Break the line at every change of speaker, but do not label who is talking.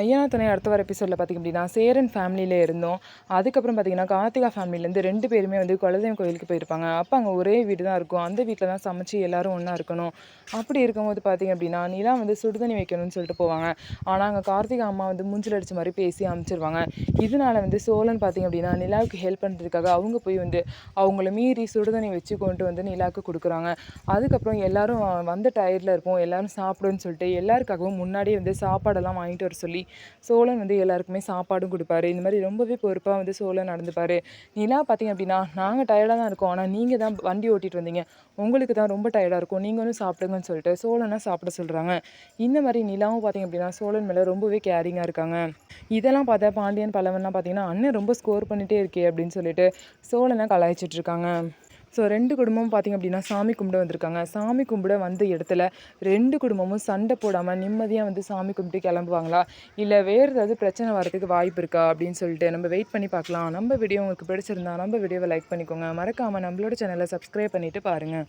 ஐயனா துணை அடுத்த வர எபிசோடில் பார்த்திங்க அப்படின்னா சேரன் ஃபேமிலியில் இருந்தோம். அதுக்கப்புறம் பார்த்திங்கன்னா கார்த்திகா ஃபேமிலியிலேருந்து 2 பேருமே வந்து குலதெய்வம் கோயிலுக்கு போயிருப்பாங்க. அப்போ அங்கே ஒரே வீடு தான் இருக்கும். அந்த வீட்டில் தான் சமைச்சு எல்லோரும் ஒன்றா இருக்கணும். அப்படி இருக்கும்போது பார்த்திங்க அப்படின்னா நிலா வந்து சுடுதண்ணி வைக்கணும்னு சொல்லிட்டு போவாங்க. ஆனால் அங்கே கார்த்திகா அம்மா வந்து மூஞ்சில் அடித்த மாதிரி பேசி அனுப்பிச்சிருவாங்க. இதனால வந்து சோழன் பார்த்திங்க அப்படின்னா நிலாவுக்கு ஹெல்ப் பண்ணுறதுக்காக அவங்க போய் வந்து அவங்கள மீறி சுடுதண்ணி வச்சு கொண்டு வந்து நிலாவுக்கு கொடுக்குறாங்க. அதுக்கப்புறம் எல்லோரும் வந்த டயர்டில் இருப்போம், எல்லோரும் சாப்பிடுன்னு சொல்லிட்டு எல்லாருக்காகவும் முன்னாடியே வந்து சாப்பாடெல்லாம் வாங்கிட்டு வர சொல்லி சோழன் வந்து எல்லாருக்குமே சாப்பாடும் கொடுப்பாரு. இந்த மாதிரி ரொம்பவே பொறுப்பாக வந்து சோழன் நடந்துப்பார். நிலா பார்த்திங்க அப்படின்னா நாங்கள் டயர்டாக தான் இருக்கோம், ஆனால் நீங்கள் தான் வண்டி ஓட்டிகிட்டு வந்தீங்க, உங்களுக்கு தான் ரொம்ப டயர்டாக இருக்கும், நீங்களும் சாப்பிடுங்கன்னு சொல்லிட்டு சோழனை சாப்பிட சொல்கிறாங்க. இந்த மாதிரி நிலாவும் பார்த்திங்க அப்படின்னா சோழன் மேலே ரொம்பவே கேரிங்காக இருக்காங்க. இதெல்லாம் பார்த்தா பாண்டியன் பல்லவன்லாம் பார்த்திங்கன்னா அண்ணன் ரொம்ப ஸ்கோர் பண்ணிகிட்டே இருக்கே அப்படின்னு சொல்லிட்டு சோழனை கலாய்ச்சிட்ருக்காங்க. ஸோ 2 குடும்பமும் பார்த்திங்க அப்படின்னா சாமி கும்பிட வந்திருக்காங்க. சாமி கும்பிட வந்த இடத்துல 2 குடும்பமும் சண்டை போடாமல் நிம்மதியாக வந்து சாமி கும்பிட்டு கிளம்புவாங்களா, இல்லை வேறு ஏதாவது பிரச்சனை வரதுக்கு வாய்ப்பு இருக்கா அப்படின்னு சொல்லிட்டு நம்ம வெயிட் பண்ணி பார்க்கலாம். நம்ம வீடியோ உங்களுக்கு பிடிச்சிருந்தா நம்ம வீடியோவை லைக் பண்ணிக்கோங்க. மறக்காமல் நம்மளோட சேனலை சப்ஸ்கிரைப் பண்ணிவிட்டு பாருங்கள்.